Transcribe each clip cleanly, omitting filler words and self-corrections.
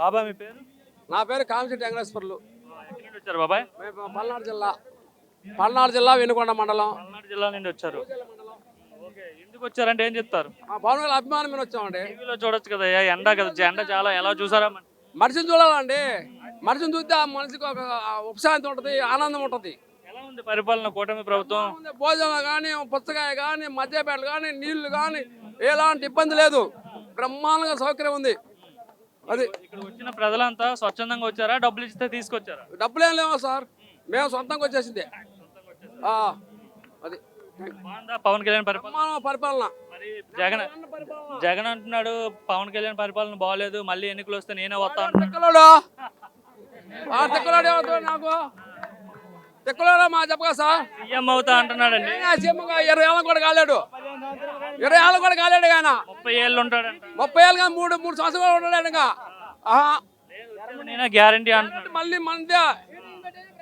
బాబాయ్ మీ పేరు? నా పేరు కామిశెట్టి వెంకటేశ్వర్లు. ఎక్కడి నుండి వచ్చారు బాబాయ్? మేము పల్నాడు జిల్లా వెనుకొండ మండలం. పల్నాడు జిల్లా నుండి వచ్చారు. ఓకే, ఎందుకు వచ్చారంటే ఏం చెప్తారు? పవన్ కళ్యాణ్ అభిమానం మీద వచ్చామండి. టీవీలో చూడొచ్చు కదా, ఎండ కదా, ఎండ చాలా ఎలా చూసారా? మనిషిని చూడాలండి. మనిషిని చూస్తే ఆ మనిషికి ఒక ఉపశాంతి ఉంటుంది, ఆనందం ఉంటుంది. ఎలా ఉంది పరిపాలన కూటమి ప్రభుత్వం? భోజనం కానీ, పుచ్చకాయ కానీ, మద్యపేటలు కానీ, నీళ్లు కానీ ఎలాంటి ఇబ్బంది లేదు. బ్రహ్మాండంగా సౌకర్యం ఉంది. అది ఇక్కడ వచ్చిన ప్రజలంతా స్వచ్ఛందంగా వచ్చారా, డబ్బులు ఇస్తే తీసుకొచ్చారా? డబ్బులేం లేవా సార్, మేము సొంతంగా వచ్చేసింది. అది బాగుందా పవన్ కళ్యాణ్ పరిపాలన? పరిపాలన. మరి జగన్ అంటున్నాడు పవన్ కళ్యాణ్ పరిపాలన బాగలేదు, మళ్ళీ ఎన్నికలు వస్తే నేనే వస్తాను. నాకు తెక్కలోడా మా చెప్పగా సార్ సీఎం అవుతా అంటున్నాడండి. 20 ఏళ్ళ కూడా కాలేడు. 20 ఏళ్ళ కూడా కాలేడు. ఆయన 30 ఏళ్ళు ఉంటాడంట. 30 ఏళ్ళుగా మూడు సంవత్సరాలు ఉంటాడు. ఇంకా నేనే గ్యారంటీ అంటున్నాడు. మళ్ళీ మంది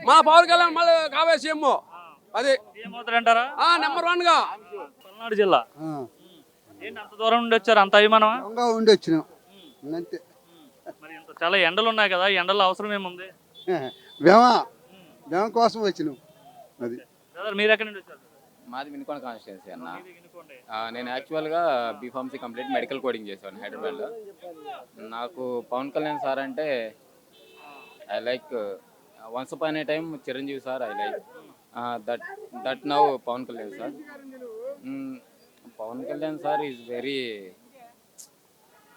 మా పవన్ కళ్యాణ్ మళ్ళీ కాబోయే సీఎం. అది సీఎం అవుతాడంటారా? నెంబర్ 1 గా. పల్నాడు జిల్లా ఏంటి అంత దూరం నుండి వచ్చారు? అంత అభిమానమా? ఉండి వచ్చినాం అంతే. మరి ఇంత చాలా ఎండలు ఉన్నాయి కదా, ఎండల అవసరం ఏముంది? మేము కోసం వచ్చినాం. అది మీరు ఎక్కడి నుండి వచ్చారు? మాది వినుకొండ కాన్స్టిట్యున్సీ అన్న. నేను యాక్చువల్గా బీఫార్మసీ కంప్లీట్ మెడికల్ కోడింగ్ చేశాను హైదరాబాద్లో. నాకు పవన్ కళ్యాణ్ సార్ అంటే I like. Once upon a time Chiranjeevi sir I like. That now Pawan Kalyan sir. Pawan Kalyan sir is very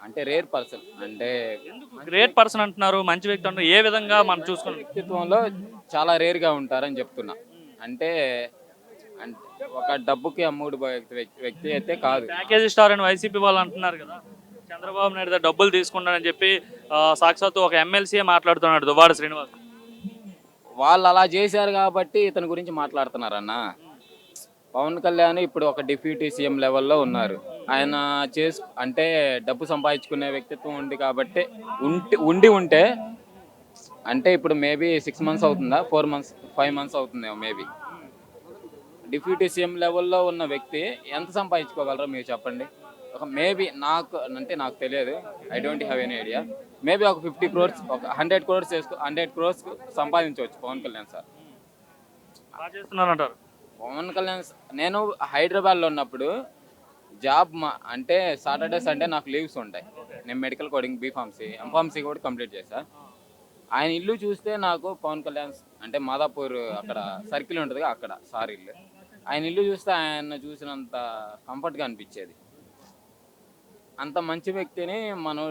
అంటే రేర్ పర్సన్. అంటే గ్రేట్ పర్సన్ అంటున్నారు, మంచి వ్యక్తి అంటున్నారు. ఏ విధంగా మనం చూసుకున్న వ్యక్తిత్వంలో చాలా రేర్గా ఉంటారని చెప్తున్నా. అంటే ఒక డబ్బుకి అమ్ముడు వ్యక్తి అయితే కాదు. ప్యాకేజీ స్టార్ అని వైసీపీ వాళ్ళు అంటున్నారు కదా, చంద్రబాబు నాయుడు డబ్బులు తీసుకుంటానని చెప్పి సాక్షాత్తు ఒక ఎమ్మెల్సీ మాట్లాడుతున్నాడు, దువ్వాడ శ్రీనివాస్. వాళ్ళు అలా చేశారు కాబట్టి ఇతని గురించి మాట్లాడుతున్నారన్న. పవన్ కళ్యాణ్ ఇప్పుడు ఒక డిప్యూటీ సీఎం లెవెల్లో ఉన్నారు. ఆయన అంటే డబ్బు సంపాదించుకునే వ్యక్తిత్వం ఉంది కాబట్టి ఉంటే అంటే ఇప్పుడు మేబీ 6 months అవుతుందా, 4 months 5 months అవుతుందేమో మేబీ. డిప్యూటీ సీఎం లెవెల్లో ఉన్న వ్యక్తి ఎంత సంపాదించుకోగలరో మీరు చెప్పండి. ఒక మేబీ నాకు తెలియదు, I don't have any idea. Maybe ఒక 50 crores, ఒక 100 crores 100 crores సంపాదించవచ్చు పవన్ కళ్యాణ్ సార్. చేస్తున్నారంటారు పవన్ కళ్యాణ్. నేను హైదరాబాద్లో ఉన్నప్పుడు జాబ్ అంటే సాటర్డే సండే నాకు లీవ్స్ ఉంటాయి. నేను మెడికల్ కోడింగ్ బీఫార్మసీ ఎంఫార్మసీ కూడా కంప్లీట్ చేశాను. ఆయన ఇల్లు చూస్తే నాకు పవన్ కళ్యాణ్ అంటే మాదాపూర్ అక్కడ సర్కిల్ ఉంటుంది అక్కడ సార్ ఇల్లు. ఆయన ఇల్లు చూస్తే ఆయన చూసినంత కంఫర్ట్గా అనిపించేది. అంత మంచి వ్యక్తిని మనం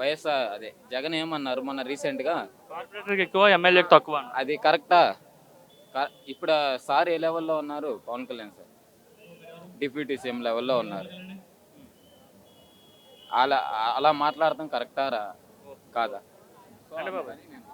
వైఎస్ఆర్ అదే జగన్ ఏమన్నారు మొన్న రీసెంట్గా, కార్పొరేటర్కి ఎక్కువ ఎమ్మెల్యేకి తక్కువ. అది కరెక్టా? ఇప్పుడు సార్ ఏ లెవెల్లో ఉన్నారు? Pawan Kalyan sir deputy CM లెవెల్లో ఉన్నారు. అలా మాట్లాడటం కరెక్టా కాదా?